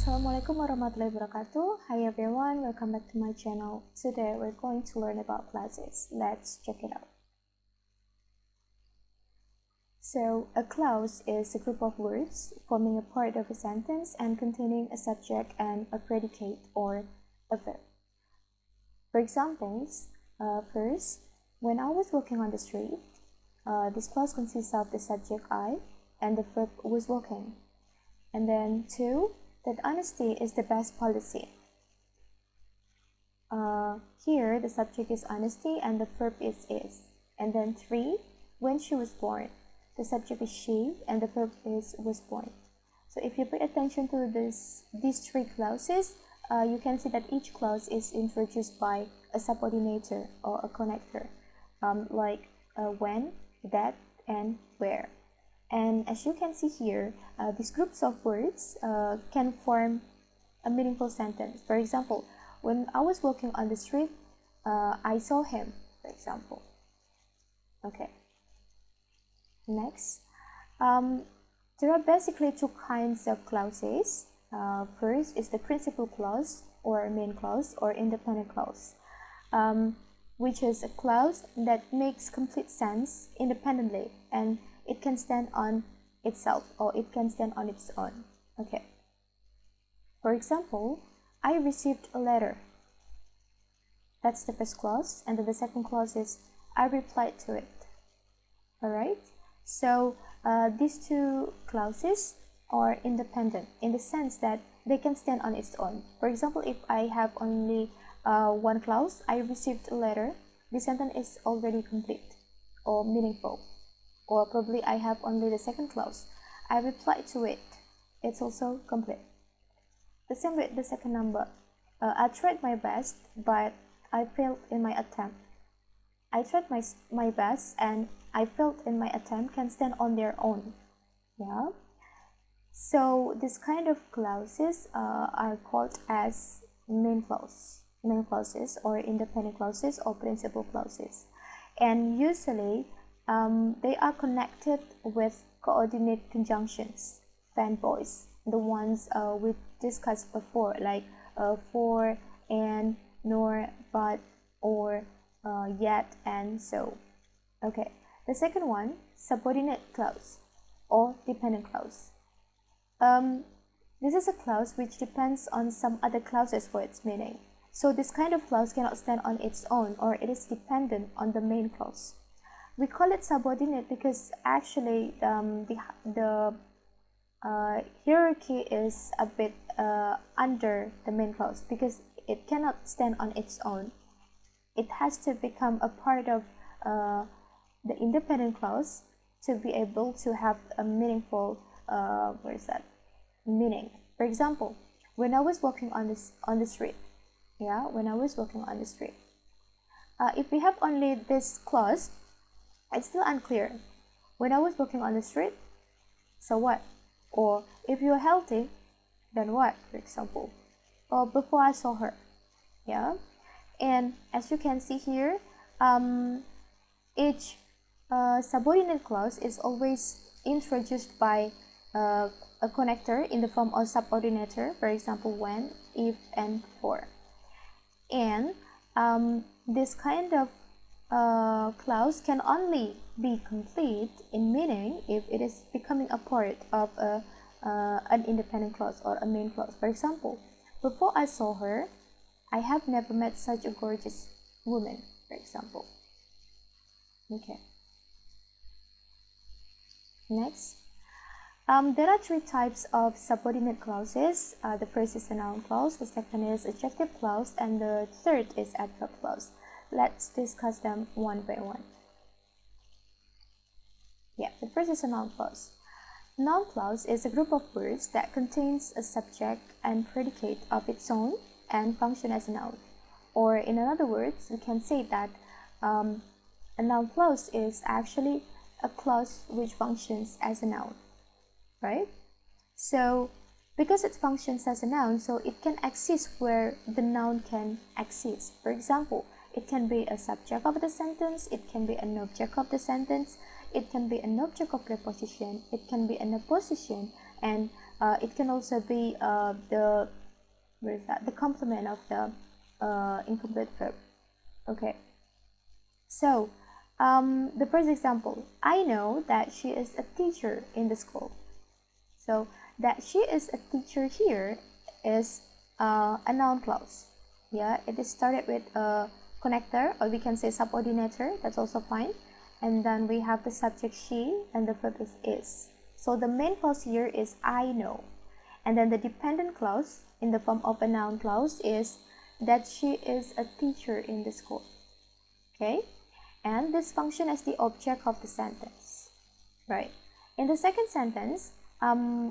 Assalamualaikum warahmatullahi wabarakatuh. Hi everyone, welcome back to my channel. Today we're going to learn about clauses. Let's check it out. So, a clause is a group of words forming a part of a sentence and containing a subject and a predicate or a verb. For examples, first, when I was walking on the street, this clause consists of the subject I and the verb was walking. And then 2, that honesty is the best policy. Here, the subject is honesty and the verb is. And then 3, when she was born, the subject is she and the verb is was born. So if you pay attention to these 3 clauses, you can see that each clause is introduced by a subordinator or a connector, like when, that, and where. And as you can see here, these groups of words can form a meaningful sentence. For example, when I was walking on the street, I saw him, for example. Okay. Next, there are basically 2 kinds of clauses. First is the principal clause or main clause or independent clause, which is a clause that makes complete sense independently and it can stand on itself or it can stand on its own. Okay. For example, I received a letter. That's the first clause, and then the second clause is I replied to it. Alright, so these 2 clauses are independent in the sense that they can stand on its own. For example, if I have only one clause, I received a letter, the sentence is already complete or meaningful. Or probably I have only the second clause, I replied to it, it's also complete. The same with the second number, I tried my best but I failed in my attempt. I tried my best and I failed in my attempt can stand on their own. Yeah. So this kind of clauses are called as main clauses or independent clauses or principal clauses. And usually they are connected with coordinate conjunctions, fanboys, the ones we discussed before, like for, and, nor, but, or, yet, and so. Okay, the second one, subordinate clause or dependent clause. This is a clause which depends on some other clauses for its meaning. So this kind of clause cannot stand on its own or it is dependent on the main clause. We call it subordinate because actually the hierarchy is a bit under the main clause because it cannot stand on its own. It has to become a part of the independent clause to be able to have a meaningful meaning. For example, when I was walking on the street, when I was walking on the street, if we have only this clause, it's still unclear. When I was walking on the street, so what? Or if you're healthy, then what, for example? Or before I saw her. Yeah. And as you can see here, each subordinate clause is always introduced by a connector in the form of subordinator, for example, when, if, and for. And this kind of clause can only be complete in meaning if it is becoming a part of an independent clause or a main clause. For example, before I saw her, I have never met such a gorgeous woman, for example. Okay. Next, there are 3 types of subordinate clauses. The first is a noun clause, the second is adjective clause, and the third is adverb clause. Let's discuss them one by one. Yeah, the first is a noun clause. Noun clause is a group of words that contains a subject and predicate of its own and function as a noun. Or in other words, we can say that a noun clause is actually a clause which functions as a noun, right? So because it functions as a noun, so it can exist where the noun can exist. For example, it can be a subject of the sentence, it can be an object of the sentence, it can be an object of preposition, it can be an opposition, and it can also be the complement of the incomplete verb. Okay, so the first example, I know that she is a teacher in the school. So that she is a teacher here is a noun clause. Yeah, it is started with a connector, or we can say subordinator, that's also fine. And then we have the subject she, and the verb is. So the main clause here is I know. And then the dependent clause in the form of a noun clause is that she is a teacher in the school. Okay, and this function as the object of the sentence. Right. In the second sentence,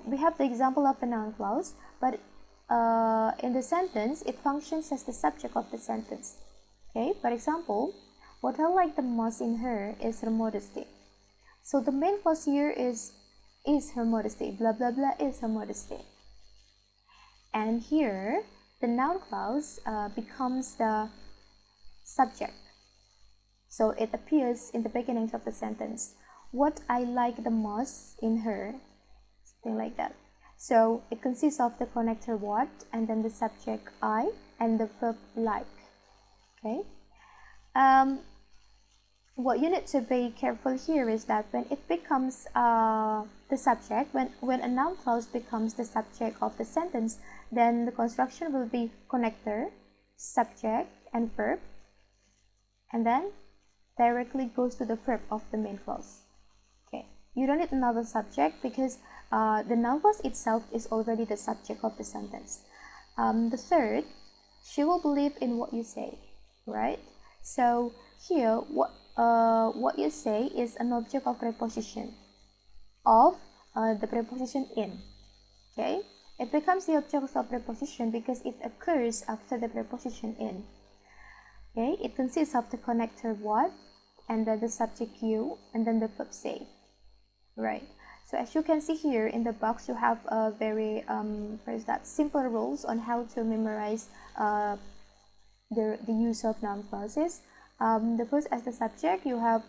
we have the example of a noun clause, but in the sentence, it functions as the subject of the sentence. Okay, for example, what I like the most in her is her modesty. So the main clause here is her modesty, blah blah blah is her modesty. And here, the noun clause becomes the subject. So it appears in the beginning of the sentence. What I like the most in her, something like that. So it consists of the connector what, and then the subject I, and the verb like. Okay. What you need to be careful here is that when it becomes the subject, when a noun clause becomes the subject of the sentence, then the construction will be connector, subject, and verb, and then directly goes to the verb of the main clause. Okay, you don't need another subject because the noun clause itself is already the subject of the sentence. The third, she will believe in what you say, right? So here, what you say is an object of preposition of the preposition in. Okay, it becomes the object of preposition because it occurs after the preposition in. Okay, it consists of the connector what, and then the subject you, and then the verb say. Right. So as you can see here in the box, you have a very simple rules on how to memorize the use of noun clauses. The first, as the subject, you have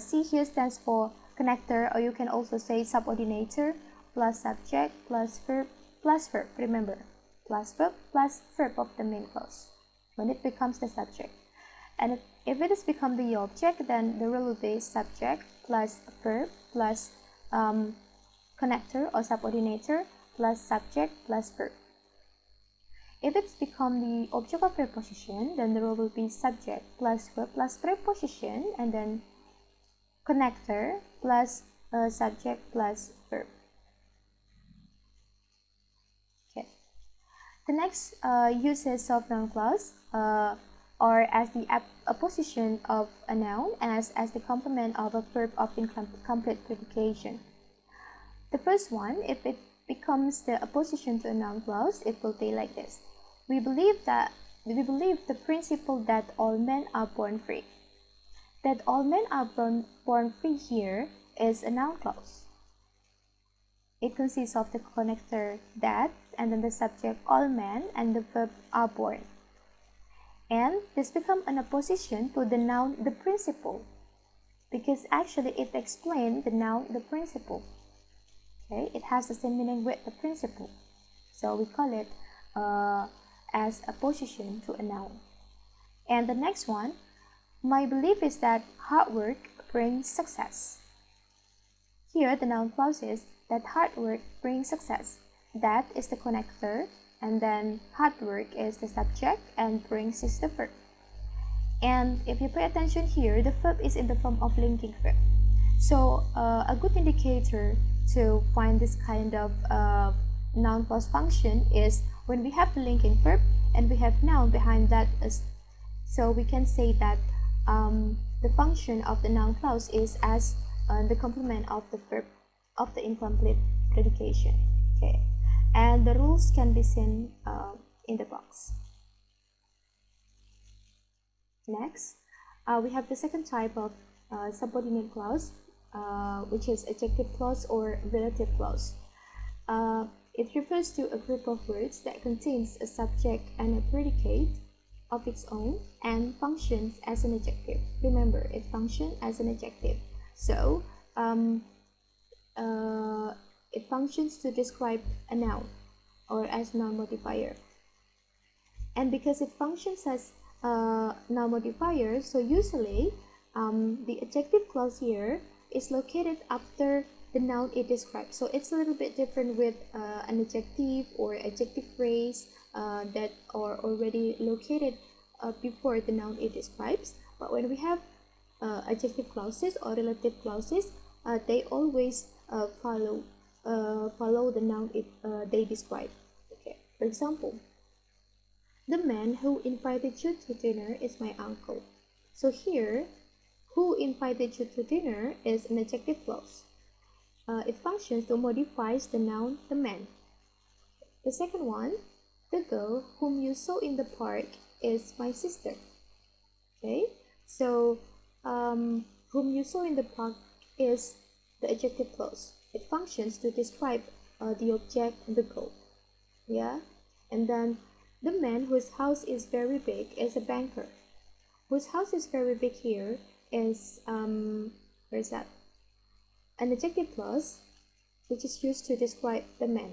C here stands for connector, or you can also say subordinator plus subject plus verb plus verb. Remember, plus verb of the main clause when it becomes the subject. And if it has become the object, then the rule will be subject plus verb plus connector or subordinator plus subject plus verb. If it's become the object of preposition, then the rule will be subject plus verb plus preposition, and then connector plus subject plus verb. Okay. The next uses of noun clause are as the apposition of a noun and as the complement of a verb of incomplete predication. The first one, if it becomes the apposition to a noun clause, it will be like this. We believe the principle that all men are born free. That all men are born free here is a noun clause. It consists of the connector that, and then the subject all men, and the verb are born. And this becomes an opposition to the noun the principle, because actually it explains the noun the principle. Okay, it has the same meaning with the principle, so we call it as opposition to a noun. And the next one, my belief is that hard work brings success. Here the noun clause is that hard work brings success. That is the connector, and then hard work is the subject, and brings is the verb. And if you pay attention here, the verb is in the form of linking verb. So a good indicator to find this kind of noun clause function is when we have the linking verb and we have noun behind that. So we can say that the function of the noun clause is as the complement of the verb of the incomplete predication. Okay, and the rules can be seen in the box. Next, we have the second type of subordinate clause, which is adjective clause or relative clause. It refers to a group of words that contains a subject and a predicate of its own and functions as an adjective. Remember, it functions as an adjective. So It functions to describe a noun or as noun modifier. And because it functions as a noun modifier, so usually the adjective clause here is located after the noun it describes. So it's a little bit different with an adjective or adjective phrase that are already located before the noun it describes. But when we have adjective clauses or relative clauses, they always follow the noun they describe. Okay. For example, the man who invited you to dinner is my uncle. So here, who invited you to dinner is an adjective clause. It functions to modify the noun the man. The second one, the girl whom you saw in the park is my sister. Okay, so whom you saw in the park is the adjective clause. It functions to describe the object, the girl. Yeah, and then the man whose house is very big is a banker. Whose house is very big here is where is that? An adjective clause which is used to describe the man.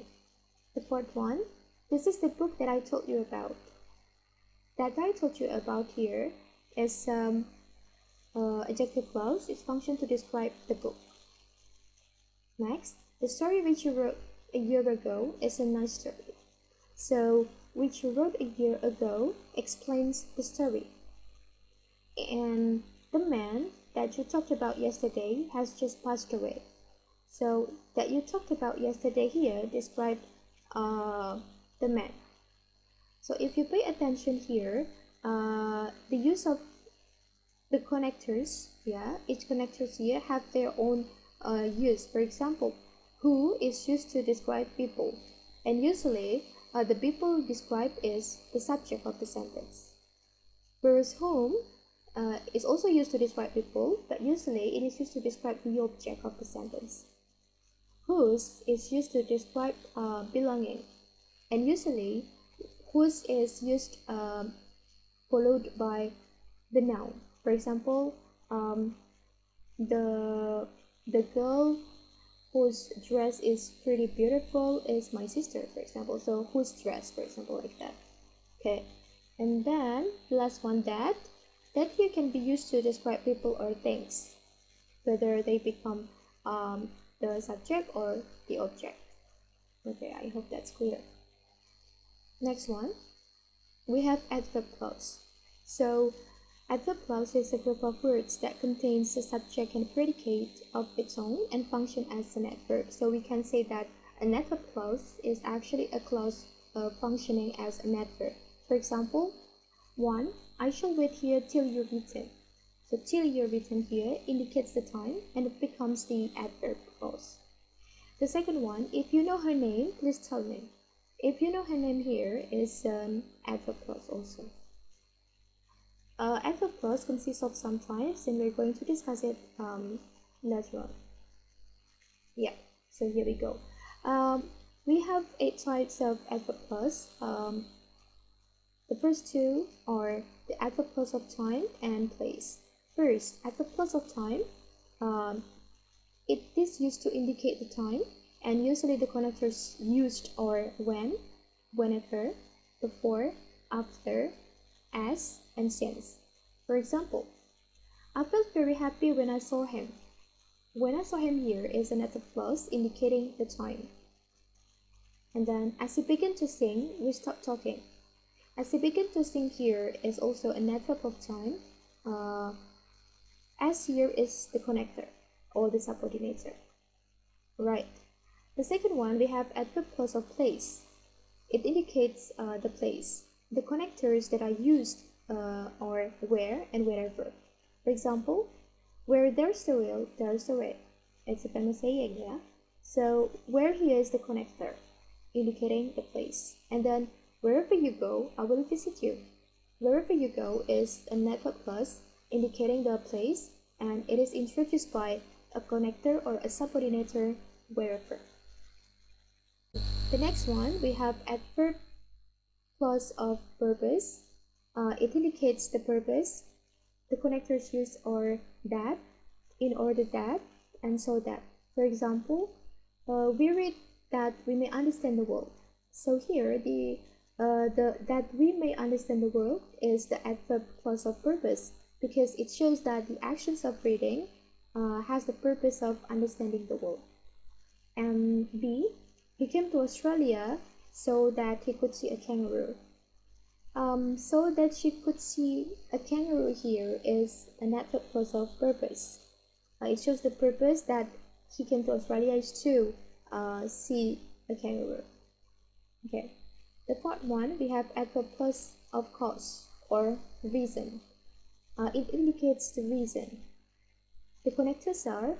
The fourth one, this is the book that I told you about. That I told you about here is adjective clause. Its function to describe the book. Next, the story which you wrote a year ago is a nice story. So, which you wrote a year ago explains the story. And the man that you talked about yesterday has just passed away. So, that you talked about yesterday here described the man. So, if you pay attention here, the use of the connectors, each connectors here have their own use. For example, who is used to describe people, and usually the people described is the subject of the sentence. Whereas whom is also used to describe people, but usually it is used to describe the object of the sentence. Whose is used to describe belonging, and usually whose is used followed by the noun. For example, the girl whose dress is pretty beautiful is my sister, for example. So whose dress, for example, like that. Okay, and then the last one, that here can be used to describe people or things, whether they become the subject or the object. Okay, I hope that's clear. Next one, we have adverb clause. So adverb clause is a group of words that contains a subject and predicate of its own and function as an adverb. So we can say that an adverb clause is actually a clause functioning as an adverb. For example, 1. I shall wait here till you return. So till you return here indicates the time and it becomes the adverb clause. The second one, if you know her name, please tell me. If you know her name here is an adverb clause also. Adverb clause consists of some types, and we're going to discuss it later on. Yeah, so here we go. We have 8 types of adverb clause. The first two are the adverb clause of time and place. First, adverb clause of time. It is used to indicate the time, and usually the connectors used are when, whenever, before, after, as, and since. For example, I felt very happy when I saw him. When I saw him here is an adverb clause indicating the time. And then, as he began to sing, we stopped talking. As he began to sing here is also an adverb of time. As here is the connector or the subordinator. Right. The second one, we have adverb clause of place. It indicates the place. The connectors that are used are where and wherever. For example, where there's a will, there's a way. It's a famous saying, yeah? So, where here is the connector, indicating the place. And then, wherever you go, I will visit you. Wherever you go is an adverb clause indicating the place, and it is introduced by a connector or a subordinator wherever. The next one, we have adverb clause of purpose. It indicates the purpose. The connectors used are that, in order that, and so that. For example, we read that we may understand the world. So here, the that we may understand the world is the adverb clause of purpose, because it shows that the actions of reading has the purpose of understanding the world. And B, he came to Australia so that he could see a kangaroo. So that she could see a kangaroo here is an adverb clause of purpose. It shows the purpose that he came to Australia is to see a kangaroo. Okay. The fourth one, we have adverb clause of cause or reason. It indicates the reason. The connectors are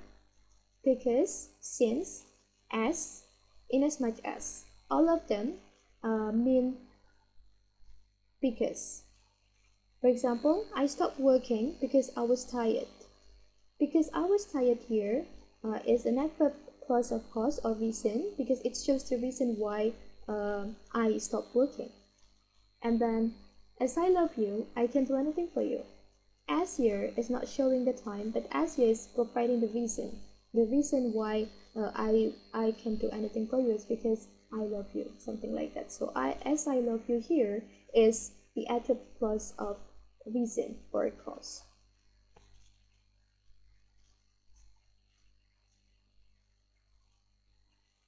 because, since, as, inasmuch as. All of them mean because. For example, I stopped working because I was tired. Because I was tired here is an adverb clause of cause or reason, because it shows the reason why I stopped working. And then, as I love you, I can do anything for you. As here is not showing the time, but as here is providing the reason. The reason why I can do anything for you is because I love you, something like that. So as I love you here is the adverb clause of reason or cause.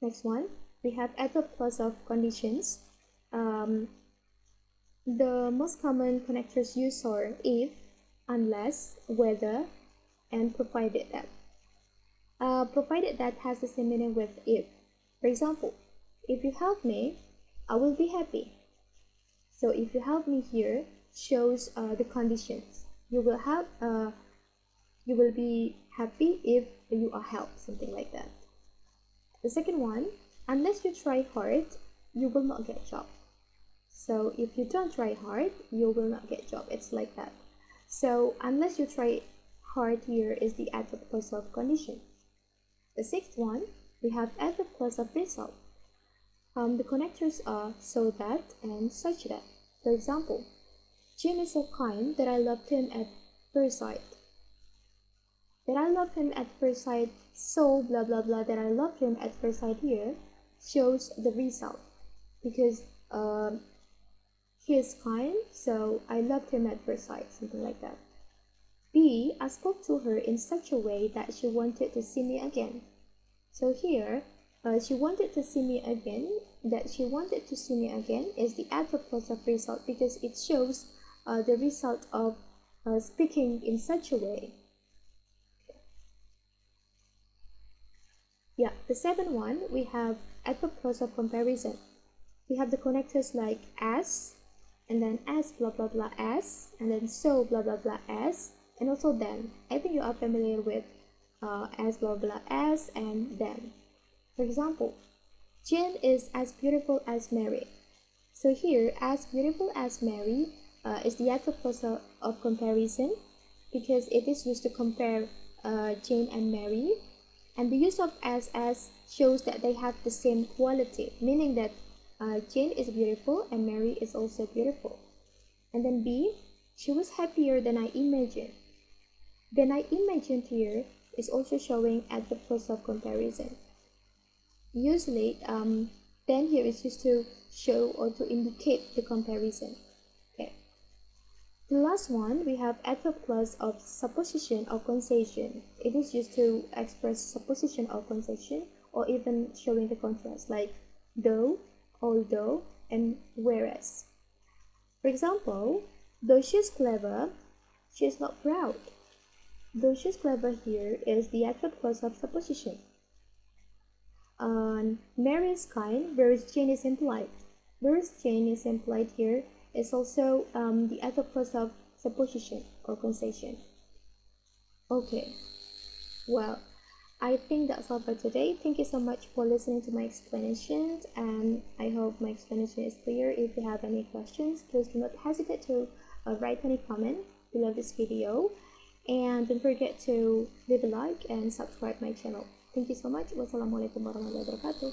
Next one, we have adverb clause of conditions. The most common connectors used are if, unless, whether, and provided that. Provided that has the same meaning with if. For example, if you help me, I will be happy. So if you help me here shows the conditions. You will be happy if you are helped, something like that. The second one, unless you try hard, you will not get a job. So if you don't try hard, you will not get a job. It's like that. So unless you try hard here is the adverb clause of condition. The sixth one, we have adverb clause of result. The connectors are so that and such that. For example, Jim is so kind that I loved him at first sight. That I love him at first sight, so blah blah blah, that I love him at first sight here shows the result, because he is kind, so I loved him at first sight, something like that. B, I spoke to her in such a way that she wanted to see me again. So here, she wanted to see me again, that she wanted to see me again is the adverb clause of result, because it shows the result of speaking in such a way. Yeah, the seventh one, we have adverb clause of comparison. We have the connectors like as, and then as blah blah blah as, and then so blah blah blah as, and also then. I think you are familiar with as blah blah as and then. For example, Jane is as beautiful as Mary. So here, as beautiful as Mary is the adverb clause of comparison, because it is used to compare Jane and Mary. And the use of as shows that they have the same quality, meaning that Jane is beautiful and Mary is also beautiful. And then B, she was happier than I imagined. Than I imagined here is also showing adverb clause of comparison. Usually, then here is used to show or to indicate the comparison. Okay. The last one, we have adverb clause of supposition or concession. It is used to express supposition or concession, or even showing the contrast, like though, although, and whereas. For example, though she's clever, she is not proud. Though she's clever here is the adverb clause of supposition. Mary is kind, whereas Jane is impolite. Whereas Jane is impolite here is also the adverb clause of supposition or concession. Okay, well, I think that's all for today. Thank you so much for listening to my explanations, and I hope my explanation is clear. If you have any questions, please do not hesitate to write any comment below this video, and don't forget to leave a like and subscribe my channel. Thank you so much. Wassalamualaikum warahmatullahi wabarakatuh.